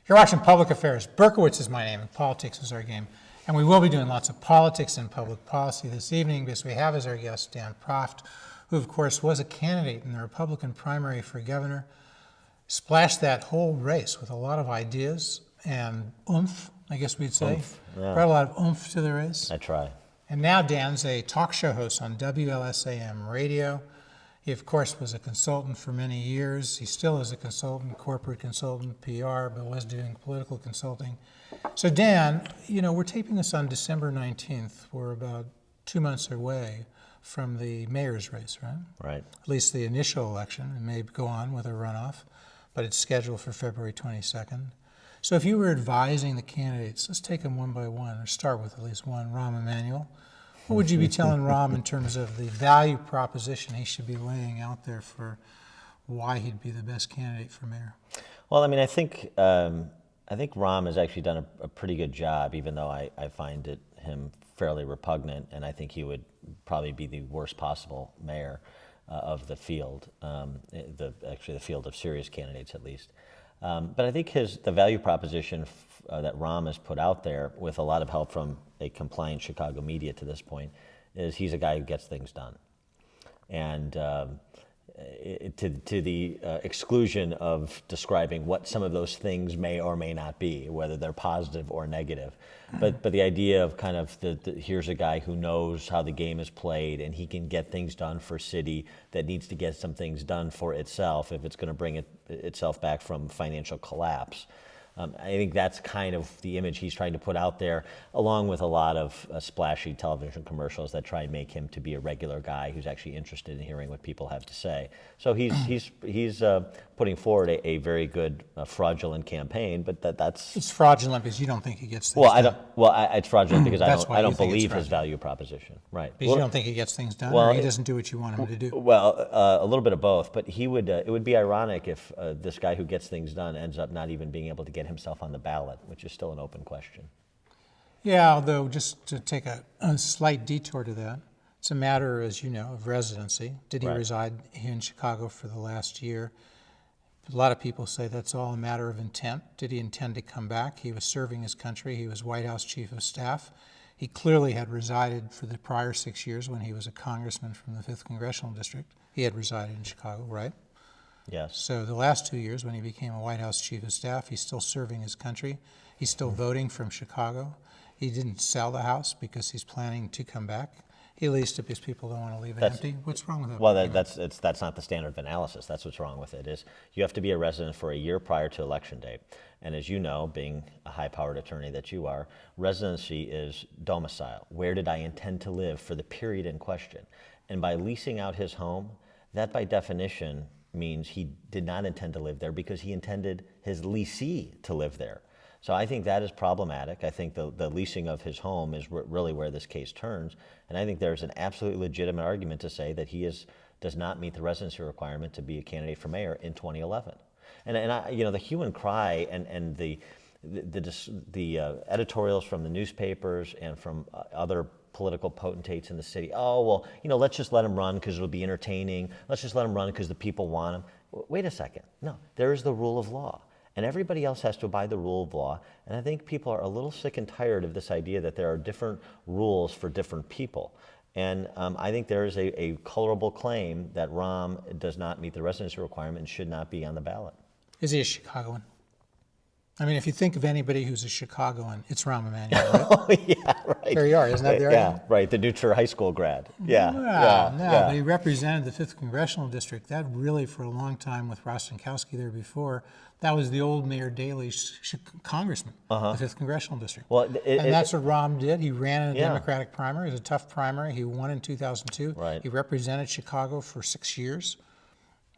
You're watching Public Affairs. Berkowitz is my name, and politics is our game. And we will be doing lots of politics and public policy this evening because we have as our guest Dan Proft, who, of course, was a candidate in the Republican primary for governor, splashed that whole race with a lot of ideas and oomph, I guess we'd say. Yeah. Brought a lot of oomph to the race. I try. And now Dan's a talk show host on WLSAM radio. He, of course, was a consultant for many years. He still is a consultant, corporate consultant, PR, but was doing political consulting. So Dan, you know, we're taping this on December 19th. We're about 2 months away from the mayor's race, right? Right. At least the initial election. It may go on with a runoff, but it's scheduled for February 22nd. So if you were advising the candidates, let's take them one by one, or start with at least one, Rahm Emanuel. What would you be telling Rahm in terms of the value proposition he should be laying out there for why he'd be the best candidate for mayor? Well, I mean, I think Rahm has actually done a pretty good job, even though I find him fairly repugnant, and I think he would probably be the worst possible mayor of the field, actually the field of serious candidates at least. But I think the value proposition that Rahm has put out there, with a lot of help from a compliant Chicago media to this point, is he's a guy who gets things done. And to the exclusion of describing what some of those things may or may not be, whether they're positive or negative. But the idea of kind of here's a guy who knows how the game is played, and he can get things done for a city that needs to get some things done for itself if it's going to bring itself back from financial collapse. I think that's kind of the image he's trying to put out there, along with a lot of splashy television commercials that try and make him to be a regular guy who's actually interested in hearing what people have to say. So he's putting forward a very good fraudulent campaign, but that's it's fraudulent because you don't think he gets things done. It's fraudulent because I don't believe his fraudulent. Value proposition. Right. Because you don't think he gets things done, well, or he doesn't do what you want him to do. Well, a little bit of both, but it would be ironic if this guy who gets things done ends up not even being able to get himself on the ballot, which is still an open question. Yeah, although just to take a slight detour to that, it's a matter, as you know, of residency. Did he reside here in Chicago for the last year? A lot of people say that's all a matter of intent. Did he intend to come back? He was serving his country. He was White House Chief of Staff. He clearly had resided for the prior 6 years when he was a congressman from the 5th Congressional District. He had resided in Chicago, right? Yes. So the last 2 years when he became a White House Chief of Staff, he's still serving his country. He's still voting from Chicago. He didn't sell the house because he's planning to come back. He leased it because people don't want to leave it empty. What's wrong with that? Well, that's not the standard of analysis. That's what's wrong with it. Is you have to be a resident for a year prior to election day. And as you know, being a high-powered attorney that you are, residency is domicile. Where did I intend to live for the period in question? And by leasing out his home, that by definition means he did not intend to live there because he intended his leasee to live there. So I think that is problematic. I think the leasing of his home is really where this case turns. And I think there's an absolutely legitimate argument to say that he does not meet the residency requirement to be a candidate for mayor in 2011. And I, you know, the hue and cry and the editorials from the newspapers and from other political potentates in the city. Oh, well, you know, let's just let him run because it'll be entertaining. Let's just let him run because the people want him. Wait a second. No, there is the rule of law. And everybody else has to abide the rule of law. And I think people are a little sick and tired of this idea that there are different rules for different people. And I think there is a colorable claim that Rahm does not meet the residency requirement and should not be on the ballot. Is he a Chicagoan? I mean, if you think of anybody who's a Chicagoan, it's Rahm Emanuel, right? Oh, yeah, right. There you are, isn't that there? Yeah, right, the Deutscher High School grad. Yeah, But he represented the 5th Congressional District. That really, for a long time, with Rostenkowski there before, that was the old Mayor Daley's congressman, the 5th Congressional District. Well, and that's what Rahm did. He ran in a Democratic primary. It was a tough primary. He won in 2002. Right. He represented Chicago for 6 years.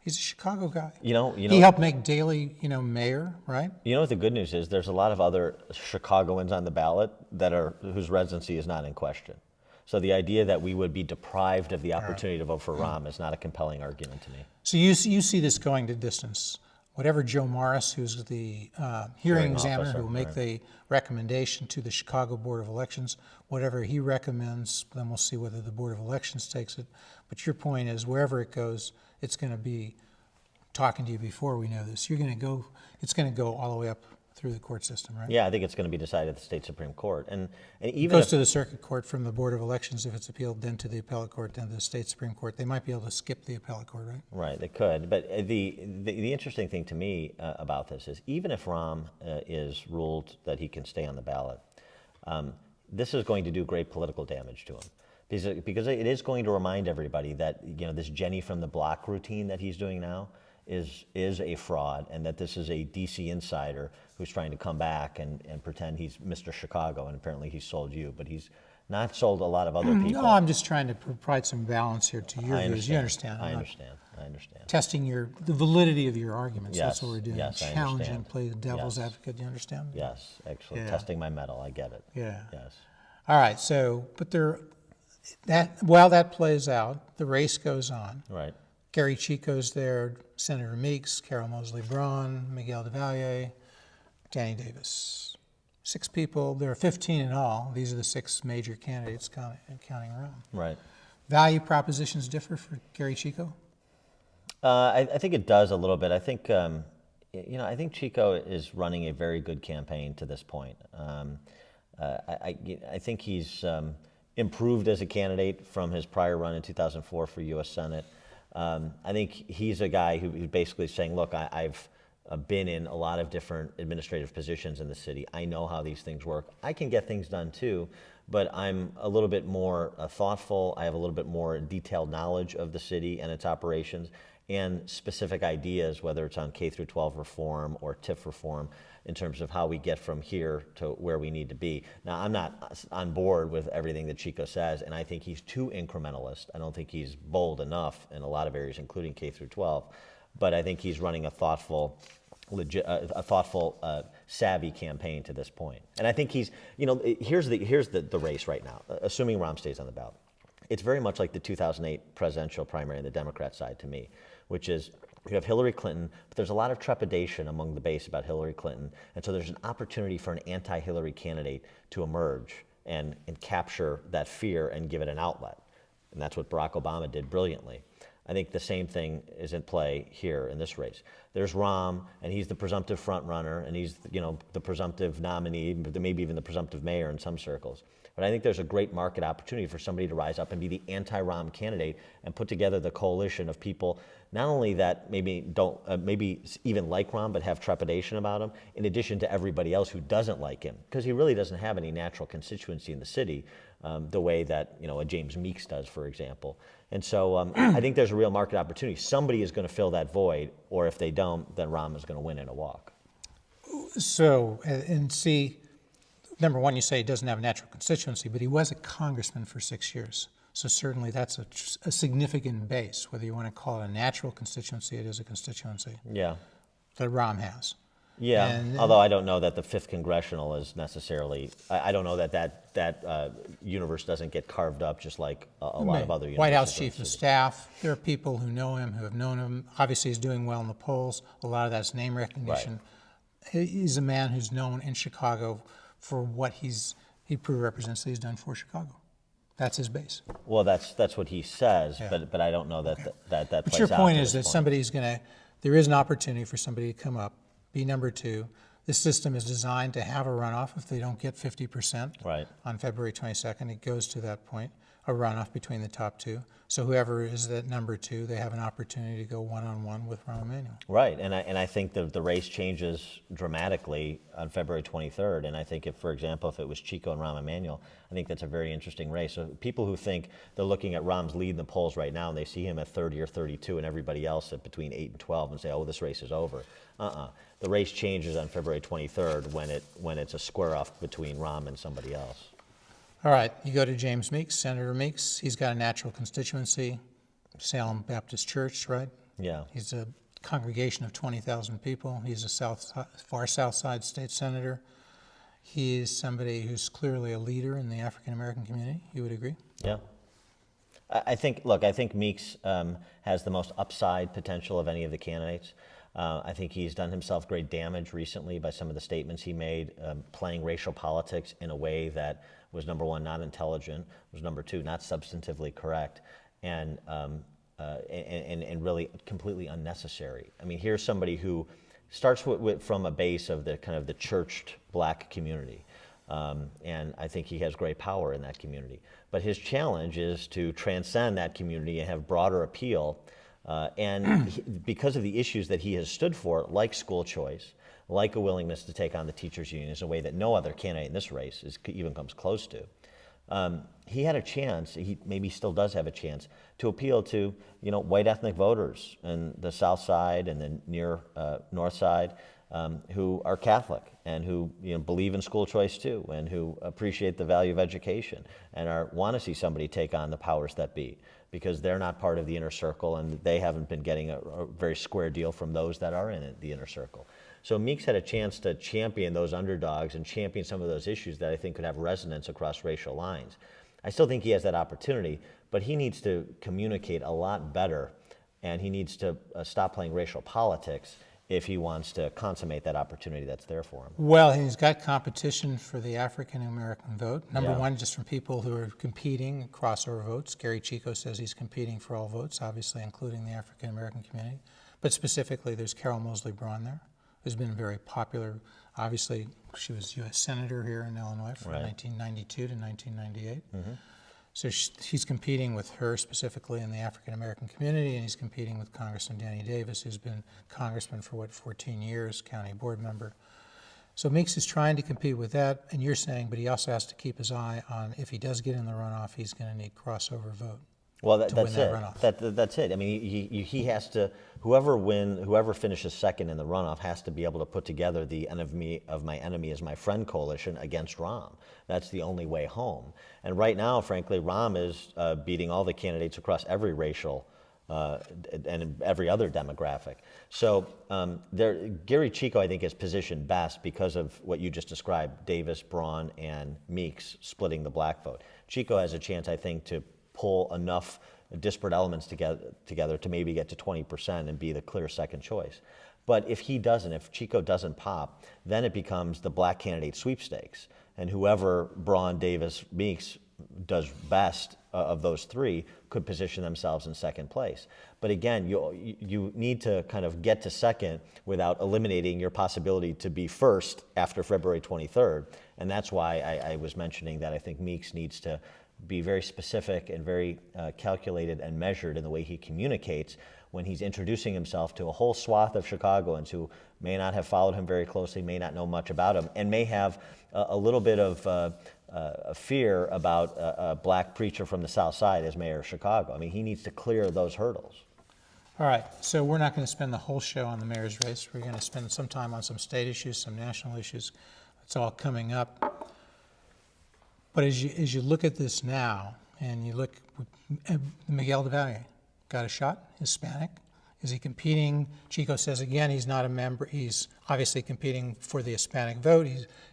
He's a Chicago guy. You know, he helped make Daley, mayor, right? You know what the good news is? There's a lot of other Chicagoans on the ballot whose residency is not in question. So the idea that we would be deprived of the opportunity to vote for Rahm is not a compelling argument to me. So you see this going to distance. Whatever Joe Morris, who's the hearing examiner who will make the recommendation to the Chicago Board of Elections, whatever he recommends, then we'll see whether the Board of Elections takes it. But your point is, wherever it goes, it's going to be, talking to you before we know this, it's going to go all the way up through the court system, right? Yeah, I think it's going to be decided at the state Supreme Court. And It even goes if, to the circuit court from the Board of Elections if it's appealed, then to the appellate court, then to the state Supreme Court. They might be able to skip the appellate court, right? right, they could. But the interesting thing to me about this is even if Rahm is ruled that he can stay on the ballot, this is going to do great political damage to him. Because it is going to remind everybody that this Jenny from the block routine that he's doing now is a fraud, and that this is a DC insider who's trying to come back and pretend he's Mr. Chicago, and apparently he sold you, but he's not sold a lot of other people. No, I'm just trying to provide some balance here to your views. You understand? I I'm not understand. testing the validity of your arguments. That's Yes, what we're doing. yes, I Challenging, understand. play the devil's Yes. advocate. You understand? Yes, actually, Yeah. testing my mettle, I get it. Yeah. Yes. All right. So, but while that plays out, the race goes on. Right. Kerry Chico's there, Senator Meeks, Carol Mosley Braun, Miguel DeValier, Danny Davis. 6 people. There are 15 in all. These are the 6 major candidates counting Rahm. Right. Value propositions differ for Kerry Chico? I think it does a little bit. I think I think Chico is running a very good campaign to this point. I think he's improved as a candidate from his prior run in 2004 for U.S. Senate. I think he's a guy who's basically saying, look, I've been in a lot of different administrative positions in the city. I know how these things work. I can get things done too, but I'm a little bit more thoughtful. I have a little bit more detailed knowledge of the city and its operations and specific ideas, whether it's on K through 12 reform or TIF reform, in terms of how we get from here to where we need to be. Now, I'm not on board with everything that Chico says, and I think he's too incrementalist. I don't think he's bold enough in a lot of areas, including K through 12. But I think he's running a thoughtful, savvy campaign to this point. And I think he's, here's the race right now, assuming Rahm stays on the ballot. It's very much like the 2008 presidential primary on the Democrat side to me, which is you have Hillary Clinton, but there's a lot of trepidation among the base about Hillary Clinton. And so there's an opportunity for an anti-Hillary candidate to emerge and capture that fear and give it an outlet. And that's what Barack Obama did brilliantly. I think the same thing is in play here in this race. There's Rahm, and he's the presumptive front runner, and he's the presumptive nominee, maybe even the presumptive mayor in some circles. But I think there's a great market opportunity for somebody to rise up and be the anti-Rahm candidate and put together the coalition of people, not only that maybe don't, maybe even like Rahm, but have trepidation about him, in addition to everybody else who doesn't like him, because he really doesn't have any natural constituency in the city, the way that a James Meeks does, for example. And so I think there's a real market opportunity. Somebody is going to fill that void, or if they don't, then Rahm is going to win in a walk. So, and see, number one, you say he doesn't have a natural constituency, but he was a congressman for 6 years. So certainly that's a significant base, whether you want to call it a natural constituency, it is a constituency Yeah. that Rahm has. Yeah, And, although I don't know that the 5th Congressional is necessarily, I don't know that universe doesn't get carved up just like a lot of other universes. White House in the Chief of city. Staff, there are people who know him, who have known him. Obviously, he's doing well in the polls. A lot of that's name recognition. He's a man who's known in Chicago for what he represents that he's done for Chicago. That's his base. Well, that's what he says, Yeah. but I don't know that that But plays your out point to is this that point. somebody's going to, there is an opportunity for somebody to come up, be number 2. This system is designed to have a runoff if they don't get 50%. Right. On February 22nd, it goes to that point, a runoff between the top 2. So whoever is at number 2, they have an opportunity to go one-on-one with Rahm Emanuel. Right, and I think the race changes dramatically on February 23rd, and I think if, for example, if it was Chico and Rahm Emanuel, I think that's a very interesting race. So people who think they're looking at Rahm's lead in the polls right now, and they see him at 30 or 32 and everybody else at between 8 and 12 and say, oh, this race is over. The race changes on February 23rd when it's a square off between Rahm and somebody else. All right, you go to James Meeks, Senator Meeks. He's got a natural constituency, Salem Baptist Church, right? Yeah. He's a congregation of 20,000 people. He's a far south side state senator. He is somebody who's clearly a leader in the African-American community. You would agree? Yeah. I think Meeks has the most upside potential of any of the candidates. I think he's done himself great damage recently by some of the statements he made, playing racial politics in a way that was, number one, not intelligent, was, number two, not substantively correct, and really completely unnecessary. I mean, here's somebody who starts from a base of the kind of the churched black community. And I think he has great power in that community. But his challenge is to transcend that community and have broader appeal. Because of the issues that he has stood for, like school choice, like a willingness to take on the teachers' unions in a way that no other candidate in this race even comes close to, he had a chance, he maybe still does have a chance, to appeal to white ethnic voters in the South Side and the near North Side who are Catholic and who believe in school choice too, and who appreciate the value of education and want to see somebody take on the powers that be, because they're not part of the inner circle and they haven't been getting a very square deal from those that are in the inner circle. So Meeks had a chance to champion those underdogs and champion some of those issues that I think could have resonance across racial lines. I still think he has that opportunity, but he needs to communicate a lot better, and he needs to stop playing racial politics if he wants to consummate that opportunity that's there for him. Well, he's got competition for the African-American vote. Number Yeah. one, just from people who are competing, crossover votes. Kerry Chico says he's competing for all votes, obviously including the African-American community. But specifically, there's Carol Moseley Braun there, who's been very popular. Obviously, she was U.S. Senator here in Illinois from Right. 1992 to 1998. So he's competing with her specifically in the African-American community, and he's competing with Congressman Danny Davis, who's been congressman for, 14 years, county board member. So Meeks is trying to compete with that, and you're saying, but he also has to keep his eye on, if he does get in the runoff, he's going to need crossover vote. Well, to win that's that it. runoff. That's it. I mean, he has to. Whoever finishes second in the runoff has to be able to put together the enemy of my enemy is my friend coalition against Rahm. That's the only way home. And right now, frankly, Rahm is beating all the candidates across every racial and every other demographic. So Kerry Chico, I think, is positioned best because of what you just described: Davis, Braun, and Meeks splitting the black vote. Chico has a chance, I think, to pull enough disparate elements together to maybe get to 20% and be the clear second choice. But if Chico doesn't pop, then it becomes the black candidate sweepstakes. And whoever Braun, Davis, Meeks does best of those three could position themselves in second place. But again, you need to kind of get to second without eliminating your possibility to be first after February 23rd. And that's why I was mentioning that I think Meeks needs to be very specific and very calculated and measured in the way he communicates when he's introducing himself to a whole swath of Chicagoans who may not have followed him very closely, may not know much about him, and may have a little bit of a fear about a black preacher from the South Side as mayor of Chicago. I mean, he needs to clear those hurdles. All right, so we're not going to spend the whole show on the mayor's race. We're going to spend some time on some state issues, some national issues. It's all coming up. But as you look at this now, and you look, Miguel del Valle got a shot, Hispanic. Is he competing? Chico says again he's not a member. He's obviously competing for the Hispanic vote.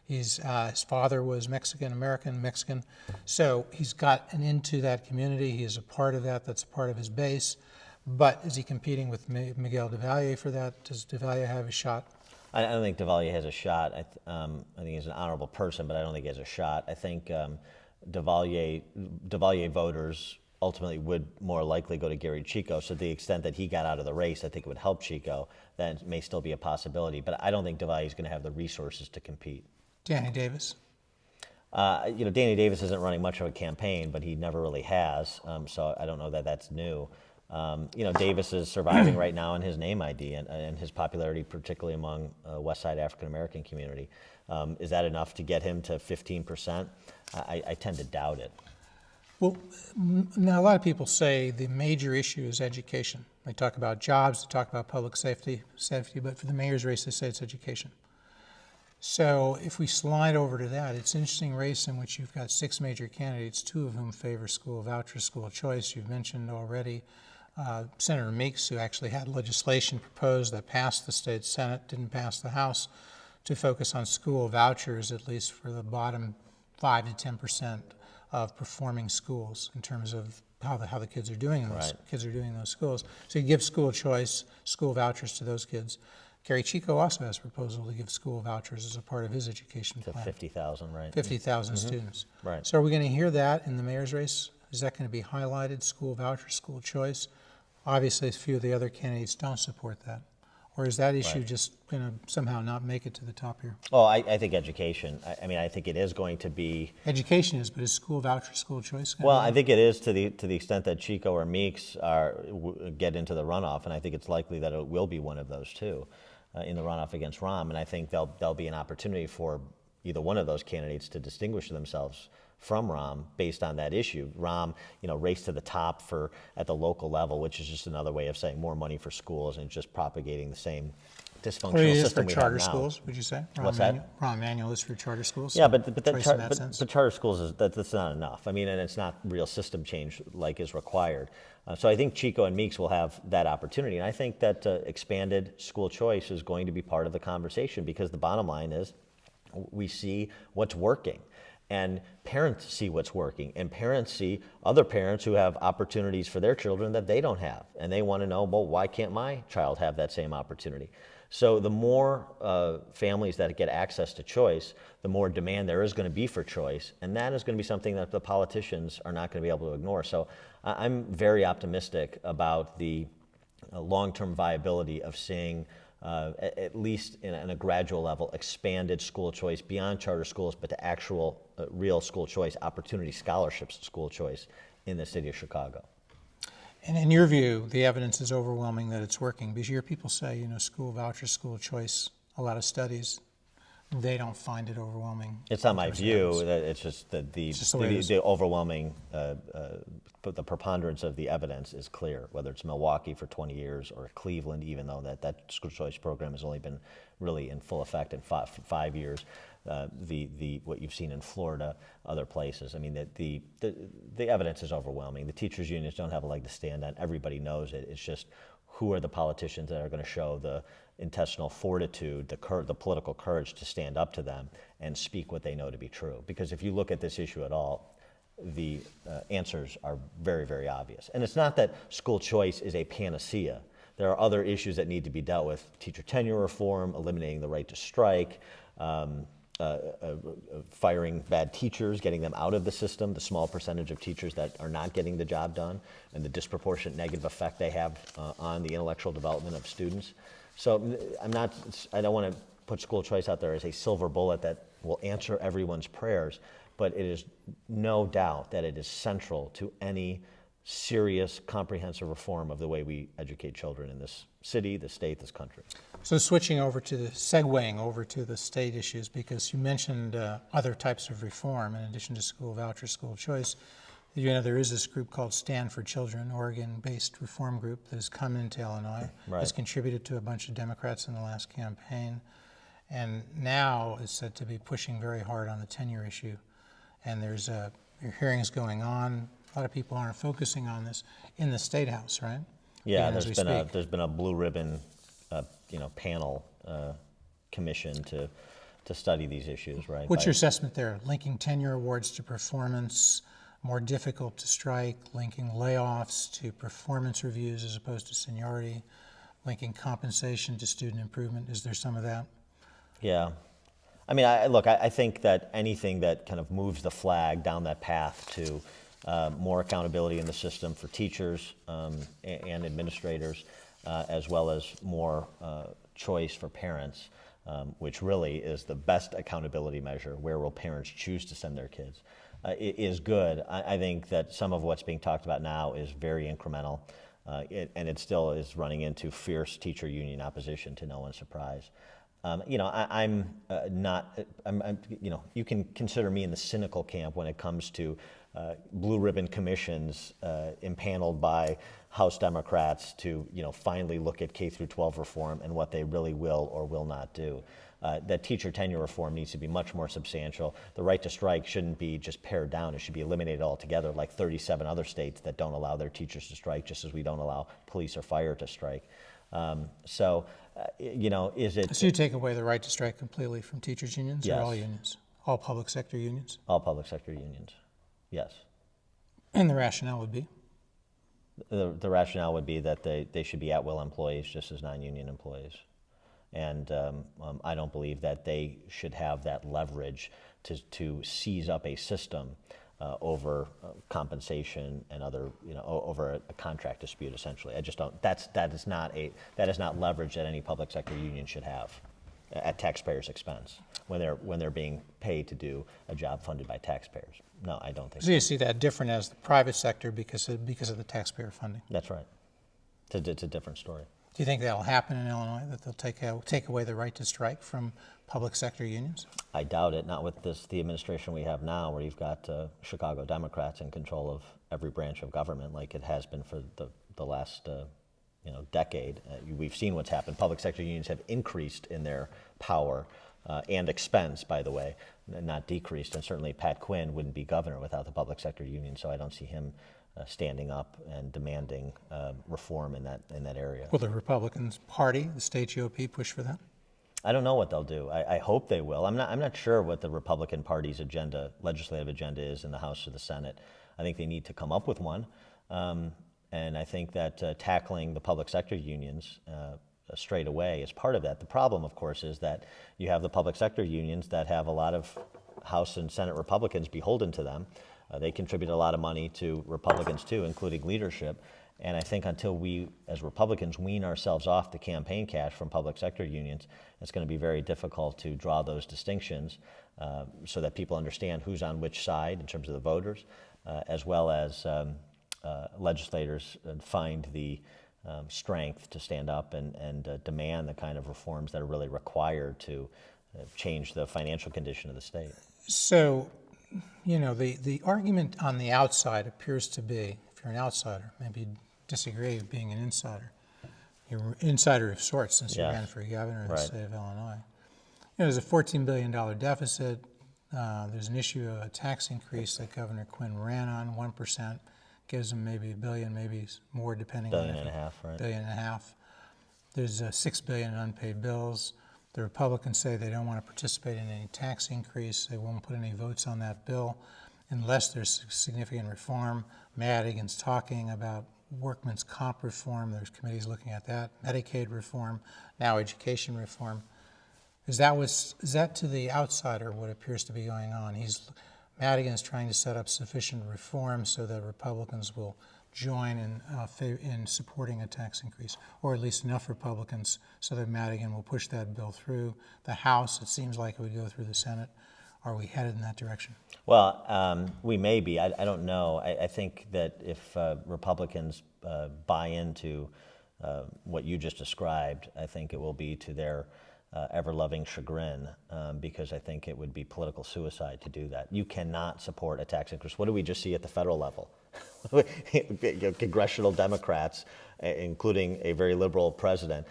His father was Mexican, so he's gotten into that community. He is a part of that. That's a part of his base. But is he competing with Miguel del Valle for that? Does del Valle have a shot? I don't think del Valle has a shot. I think he's an honorable person, but I don't think he has a shot. I think del Valle voters ultimately would more likely go to Kerry Chico. So to the extent that he got out of the race, I think it would help Chico. That may still be a possibility. But I don't think del Valle is going to have the resources to compete. Danny Davis. Danny Davis isn't running much of a campaign, but he never really has. So I don't know that that's new. Davis is surviving right now in his name ID and his popularity, particularly among West Side African American community. Is that enough to get him to 15%? I tend to doubt it. Well, now a lot of people say the major issue is education. They talk about jobs, they talk about public safety, but for the mayor's race, they say it's education. So if we slide over to that, it's an interesting race in which you've got 6 major candidates, 2 of whom favor school vouchers, school choice. You've mentioned already Senator Meeks, who actually had legislation proposed that passed the state Senate, didn't pass the House, to focus on school vouchers, at least for the bottom 5 to 10% of performing schools in terms of how the kids are doing in those schools. So you give school choice, school vouchers to those kids. Kerry Chico also has a proposal to give school vouchers as a part of his education plan. 50,000, right? 50,000 students. Right. So are we going to hear that in the mayor's race? Is that going to be highlighted, school vouchers, school choice? Obviously, a few of the other candidates don't support that. Or is that issue just going to somehow not make it to the top here? Well, I think education. I mean, I think it is going to be. Education is, but is school voucher, school choice? Well, I think it is to the extent that Chico or Meeks get into the runoff, and I think it's likely that it will be one of those two in the runoff against Rahm. And I think there'll be an opportunity for either one of those candidates to distinguish themselves from Rahm based on that issue. Rahm, race to the top at the local level, which is just another way of saying more money for schools and just propagating the same dysfunctional system we have now. For charter schools, would you say? What's that? Rahm Emanuel is for charter schools? Yeah, but charter schools, that's not enough. I mean, and it's not real system change like is required. So I think Chico and Meeks will have that opportunity. And I think that expanded school choice is going to be part of the conversation, because the bottom line is we see what's working. And parents see what's working, and parents see other parents who have opportunities for their children that they don't have. And they want to know, well, why can't my child have that same opportunity? So the more families that get access to choice, the more demand there is going to be for choice. And that is going to be something that the politicians are not going to be able to ignore. So I'm very optimistic about the long-term viability of seeing at least in a gradual level, expanded school choice beyond charter schools, but to actual real school choice, opportunity scholarships school choice in the city of Chicago. And in your view, the evidence is overwhelming that it's working, because you hear people say, school voucher, school choice, a lot of studies, they don't find it overwhelming. It's not my view. It's just that the overwhelming, the preponderance of the evidence is clear, whether it's Milwaukee for 20 years or Cleveland, even though that school choice program has only been really in full effect in 5 years. What you've seen in Florida, other places. I mean, the evidence is overwhelming. The teachers' unions don't have a leg to stand on. Everybody knows it. It's just, who are the politicians that are going to show the intestinal fortitude, the political courage to stand up to them and speak what they know to be true? Because if you look at this issue at all, the answers are very, very obvious. And it's not that school choice is a panacea. There are other issues that need to be dealt with: teacher tenure reform, eliminating the right to strike, firing bad teachers, getting them out of the system, the small percentage of teachers that are not getting the job done, and the disproportionate negative effect they have on the intellectual development of students. So I don't want to put school choice out there as a silver bullet that will answer everyone's prayers, but it is no doubt that it is central to any serious, comprehensive reform of the way we educate children in this city, this state, this country. So segueing over to the state issues, because you mentioned other types of reform in addition to school voucher, school choice. There is this group called Stand for Children, Oregon-based reform group that has come into Illinois, has contributed to a bunch of Democrats in the last campaign, and now is said to be pushing very hard on the tenure issue. And there's hearings going on. A lot of people aren't focusing on this in the State House, right? Yeah, there's been a blue ribbon, panel commission to study these issues, right? What's your assessment there? Linking tenure awards to performance, more difficult to strike, linking layoffs to performance reviews as opposed to seniority, linking compensation to student improvement. Is there some of that? Yeah. I mean, I think that anything that kind of moves the flag down that path to more accountability in the system for teachers and administrators, as well as more choice for parents, which really is the best accountability measure. Where will parents choose to send their kids? Is good. I think that some of what's being talked about now is very incremental, and it still is running into fierce teacher union opposition, to no one's surprise. I'm not. You can consider me in the cynical camp when it comes to blue ribbon commissions impaneled by House Democrats to finally look at K through 12 reform and what they really will or will not do. That teacher tenure reform needs to be much more substantial. The right to strike shouldn't be just pared down. It should be eliminated altogether, like 37 other states that don't allow their teachers to strike, just as we don't allow police or fire to strike. Is it... So you take away the right to strike completely from teachers' unions? Yes. Or all unions? All public sector unions? All public sector unions, yes. And the rationale would be? The rationale would be that they should be at-will employees just as non-union employees. And I don't believe that they should have that leverage to seize up a system over compensation and other, over a contract dispute. Essentially, I just don't. That is not leverage that any public sector union should have at taxpayers' expense when they're being paid to do a job funded by taxpayers. No, I don't think So you see that different as the private sector because of the taxpayer funding. that's right. It's a different story. Do you think that'll happen in Illinois, that they'll take away the right to strike from public sector unions? I doubt it, not with the administration we have now, where you've got Chicago Democrats in control of every branch of government like it has been for the last decade. We've seen what's happened. Public sector unions have increased in their power and expense, by the way, not decreased. And certainly Pat Quinn wouldn't be governor without the public sector union, so I don't see him standing up and demanding reform in that area. Will the Republican Party, the state GOP, push for that? I don't know what they'll do. I hope they will. I'm not sure what the Republican Party's legislative agenda is in the House or the Senate. I think they need to come up with one. And I think that tackling the public sector unions straight away is part of that. The problem, of course, is that you have the public sector unions that have a lot of House and Senate Republicans beholden to them. They contribute a lot of money to Republicans too, including leadership. And I think until we, as Republicans, wean ourselves off the campaign cash from public sector unions, it's going to be very difficult to draw those distinctions so that people understand who's on which side in terms of the voters, as well as legislators find the strength to stand up and demand the kind of reforms that are really required to change the financial condition of the state. So, the argument on the outside appears to be, if you're an outsider, maybe you disagree with being an insider. You're an insider of sorts since you ran for governor of the state of Illinois. There's a $14 billion deficit. There's an issue of a tax increase that Governor Quinn ran on, 1%. Gives them maybe $1 billion, maybe more, depending on $1.5 billion, right? $1.5 billion. There's $6 billion in unpaid bills. The Republicans say they don't want to participate in any tax increase. They won't put any votes on that bill unless there's significant reform. Madigan's talking about workman's comp reform. There's committees looking at that. Medicaid reform, now education reform. Is that to the outsider what appears to be going on? Madigan's trying to set up sufficient reform so that Republicans will join in supporting a tax increase, or at least enough Republicans so that Madigan will push that bill through the House. It seems like it would go through the Senate. Are we headed in that direction? Well, we may be. I don't know. I think that if Republicans buy into what you just described, I think it will be to their ever-loving chagrin, because I think it would be political suicide to do that. You cannot support a tax increase. What do we just see at the federal level? Congressional Democrats, including a very liberal president,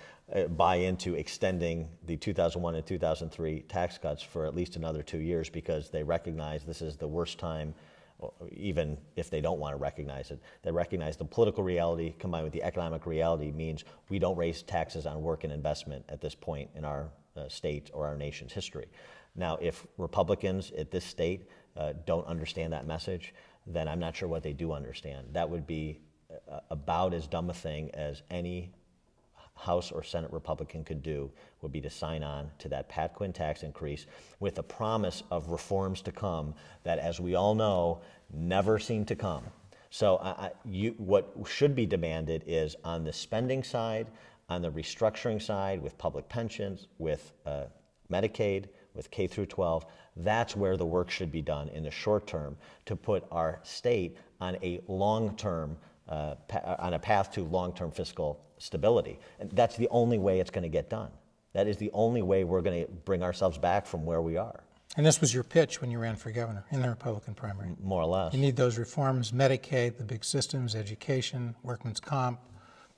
buy into extending the 2001 and 2003 tax cuts for at least another 2 years because they recognize this is the worst time. Even if they don't want to recognize it, they recognize the political reality combined with the economic reality means we don't raise taxes on work and investment at this point in our state or our nation's history. Now, if Republicans at this state don't understand that message, then I'm not sure what they do understand. That would be about as dumb a thing as any House or Senate Republican could do, would be to sign on to that Pat Quinn tax increase with a promise of reforms to come that, as we all know, never seem to come. So what should be demanded is on the spending side, on the restructuring side, with public pensions, with Medicaid, with K through 12, that's where the work should be done in the short term to put our state on a long-term on a path to long-term fiscal stability. And that's the only way it's going to get done. That is the only way we're going to bring ourselves back from where we are. And this was your pitch when you ran for governor in the Republican primary. More or less. You need those reforms, Medicaid, the big systems, education, workman's comp,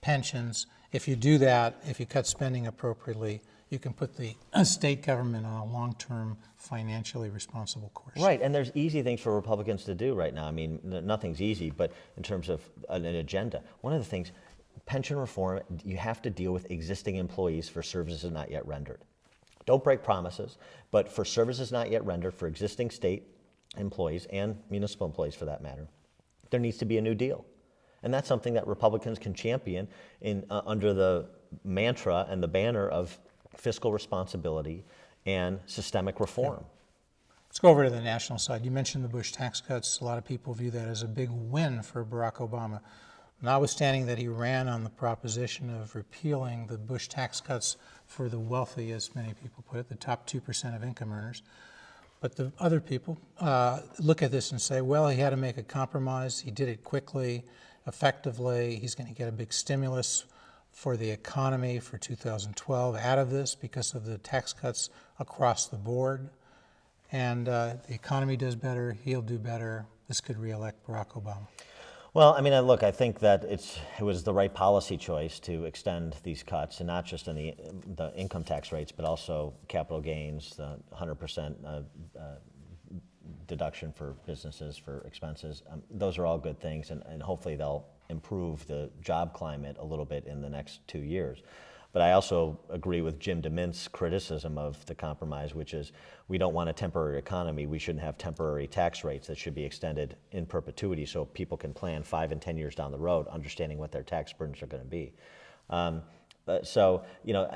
pensions. If you do that, if you cut spending appropriately, you can put the state government on a long-term, financially responsible course. Right, and there's easy things for Republicans to do right now. I mean, nothing's easy, but in terms of an agenda, one of the things, pension reform, you have to deal with existing employees for services not yet rendered. Don't break promises, but for services not yet rendered for existing state employees and municipal employees for that matter, there needs to be a new deal. And that's something that Republicans can champion under the mantra and the banner of fiscal responsibility and systemic reform. Let's go over to the national side. You mentioned the Bush tax cuts. A lot of people view that as a big win for Barack Obama. Notwithstanding that he ran on the proposition of repealing the Bush tax cuts for the wealthy, as many people put it, the top 2% of income earners. But the other people look at this and say, well, he had to make a compromise. He did it quickly, effectively. He's going to get a big stimulus for the economy for 2012 out of this because of the tax cuts across the board. And the economy does better, he'll do better. This could reelect Barack Obama. Well, I mean, look, I think that it was the right policy choice to extend these cuts, and not just in the income tax rates, but also capital gains, the 100% deduction for businesses for expenses. Those are all good things, and hopefully they'll improve the job climate a little bit in the next 2 years. But I also agree with Jim DeMint's criticism of the compromise, which is we don't want a temporary economy. We shouldn't have temporary tax rates that should be extended in perpetuity so people can plan 5 and 10 years down the road, understanding what their tax burdens are going to be. So, you know,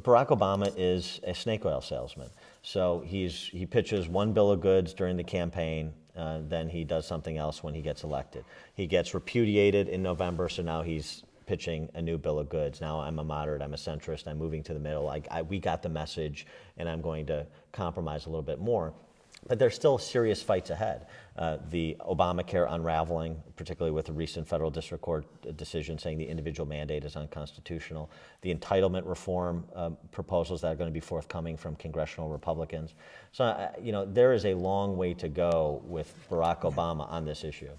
Barack Obama is a snake oil salesman. So he pitches one bill of goods during the campaign, then he does something else when he gets elected. He gets repudiated in November, so now he's pitching a new bill of goods. Now I'm a moderate, I'm a centrist, I'm moving to the middle. We got the message, and I'm going to compromise a little bit more. But there's still serious fights ahead. The Obamacare unraveling, particularly with the recent federal district court decision saying the individual mandate is unconstitutional. The entitlement reform proposals that are going to be forthcoming from congressional Republicans. So, you know, there is a long way to go with Barack Obama on this issue.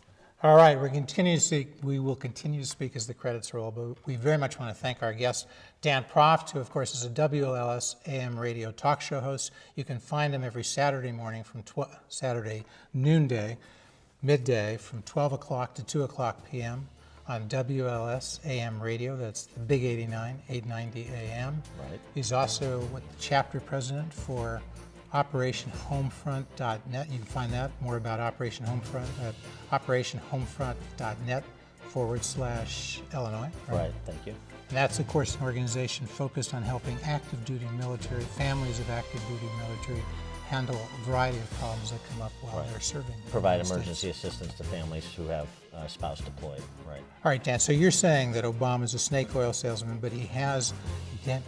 All right, we will continue to speak as the credits roll, but we very much want to thank our guest, Dan Proft, who of course is a WLS AM radio talk show host. You can find him every Saturday morning from Saturday noonday, midday, from 12 o'clock to 2 o'clock p.m. on WLS AM radio. That's the Big 89, 890 AM. Right. He's also the chapter president for OperationHomefront.net. You can find that more about Operation Homefront at OperationHomefront.net/Illinois. Right, thank you. And that's, of course, an organization focused on helping active duty military, families of active duty military, handle a variety of problems that come up while they're serving. Provide emergency assistance to families who have a spouse deployed, right. All right, Dan, so you're saying that Obama's a snake oil salesman, but he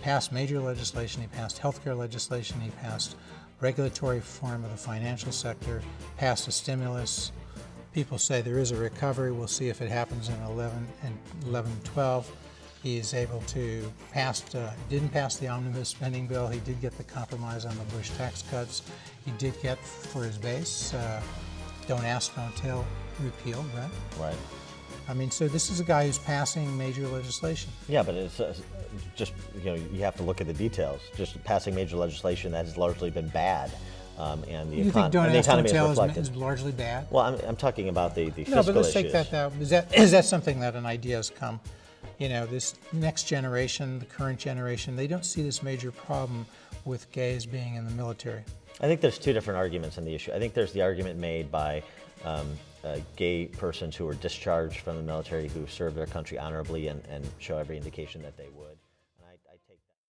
passed major legislation, he passed healthcare legislation, he passed regulatory reform of the financial sector, passed a stimulus. People say there is a recovery. We'll see if it happens in 11 and 12. He is able to didn't pass the omnibus spending bill. He did get the compromise on the Bush tax cuts. He did get for his base, don't ask, don't tell, repealed, right? Right. I mean, so this is a guy who's passing major legislation. Yeah, but it's just, you know, you have to look at the details. Just passing major legislation that has largely been bad, and the You think don't ask, don't economy tell is reflected. is largely bad? Well, I'm talking about the fiscal No, but let's issues. take that down. Is that something that an idea has come? You know, this next generation, the current generation, they don't see this major problem with gays being in the military. I think there's two different arguments in the issue. I think there's the argument made by gay persons who were discharged from the military who served their country honorably and show every indication that they would.